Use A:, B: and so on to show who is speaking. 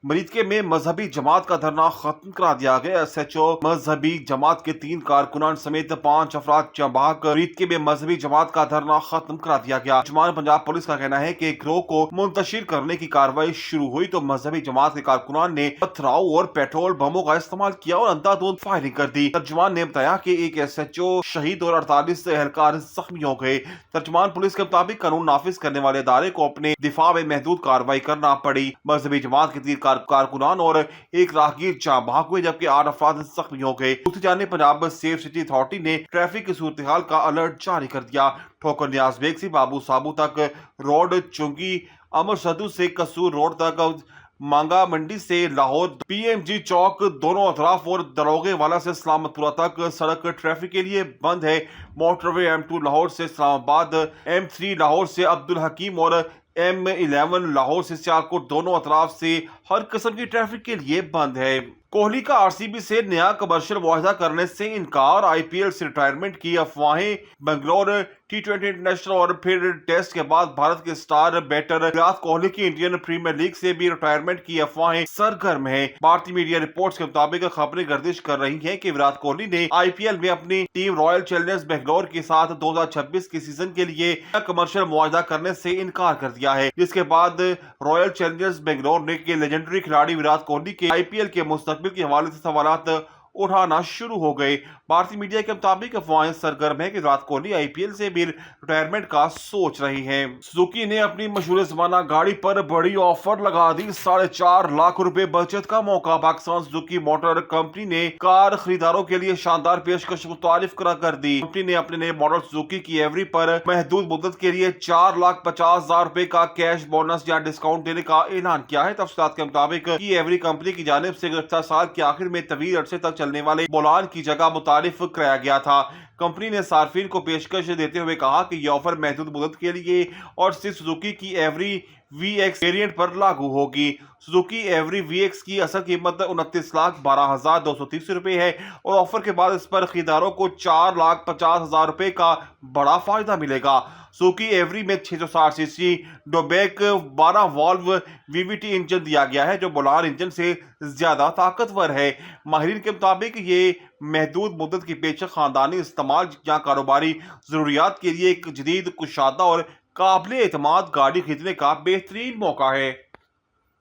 A: मरीदके में मजहबी जमात का धरना खत्म करा दिया गया। SHO मजहबी जमात के 3 कारकुनान समेत 5 अफराद जबाक। मरीदके में मजहबी जमात का धरना खत्म करा दिया गया। अंजुमन पंजाब पुलिस का कहना है कि गिरोह को मुंतशिर करने की कार्रवाई शुरू हुई तो मजहबी जमात के कारकुनान ने पथराव और पेट्रोल बमों का इस्तेमाल किया और अंधाधुंध फायरिंग कर दी। तर्जुमान ने बताया कि एक SHO शहीद और 48 एहलकार जख्मी हो गए। तर्जुमान पुलिस के मुताबिक कानून नाफिज करने वाले अदारे को अपने दिफा में महदूद कार्रवाई करना पड़ी। मजहबी जमात के 3 कारकुनान और एक राहगीर जाँ बहक हुए जबकि 8 अफराद जख्मी हो गए। दूसरी जानिब पंजाब सेफ सिटी अथॉरिटी ने ट्रैफिक की सूरत हाल का अलर्ट जारी कर दिया। ठोकर न्याज बेग से बाबू साबू तक रोड, चुंगी अमर सदू से कसूर रोड तक, मांगा मंडी से लाहौर PMG चौक दोनों अतराफ और दरोगे वाला से सलामतपुरा तक सड़क ट्रैफिक के लिए बंद है। मोटरवे M2 लाहौर से इस्लामाबाद, M3 लाहौर से अब्दुल हकीम और M11 लाहौर से सियालकोट दोनों अतराफ से हर किस्म की ट्रैफिक के लिए बंद है। कोहली का RCB से नया कमर्शियल मुआहदा करने से इनकार, IPL से रिटायरमेंट की अफवाहें। बेंगलोर T20 इंटरनेशनल और फिर टेस्ट के बाद भारत के स्टार बैटर विराट कोहली की इंडियन प्रीमियर लीग से भी रिटायरमेंट की अफवाहें सरगर्म है। भारतीय मीडिया रिपोर्ट्स के मुताबिक खबरें गर्दिश कर रही हैं कि विराट कोहली ने IPL में अपनी टीम रॉयल चैलेंजर्स बेंगलोर के साथ 2026 के सीजन के लिए कमर्शियल मुआहदा करने से इनकार कर दिया है, जिसके बाद रॉयल चैलेंजर्स बेंगलोर ने के लेजेंडरी खिलाड़ी विराट कोहली के IPL के मुस्तकबिल के हवाले से सवालात उठाना शुरू हो गए। भारतीय मीडिया के मुताबिक अफवाहें सरगर्म है कि विराट कोहली IPL से भी रिटायरमेंट का सोच रही हैं। सुजुकी ने अपनी मशहूर जमाना गाड़ी पर बड़ी ऑफर लगा दी। 4.5 लाख रुपए बचत का मौका। पाकिस्तान सुजुकी मोटर कंपनी ने कार खरीदारों के लिए शानदार पेशकश मुतारिफ कर दी। कंपनी ने अपने नए मॉडल सुजुकी की एवरी पर महदूद मुद्दत के लिए 4,50,000 रुपए का कैश बोनस या डिस्काउंट देने का ऐलान किया है। तफसीलात के मुताबिक की एवरी कंपनी की जानिब से गुज़श्ता साल के आखिर में तवील अरसे तक चलने वाले बोलान की जगह मुतारिफ कराया गया था। कंपनी ने सार्फिन को पेशकश देते हुए कहा कि यह ऑफर महदूद मुद्दत के लिए और सिर्फ सुजुकी की एवरी VX वेरिएंट पर लागू होगी। सुजुकी एवरी VX की असल कीमत 29,12,230 रुपए है और ऑफर के बाद इस पर खरीदारों को 4,50,000 रुपए का बड़ा फायदा मिलेगा। सुजुकी एवरी में 660cc डोबैक 12 वॉल्व VVT इंजन दिया गया है जो बोलान इंजन से ज्यादा ताकतवर है। माहिरीन के मुताबिक ये महदूद मुद्दत की पेशकश खानदानी इस्तेमाल या कारोबारी जरूरियात के लिए एक जदीद, कुशादा और काबिल एतमाद गाड़ी खरीदने का बेहतरीन मौका है।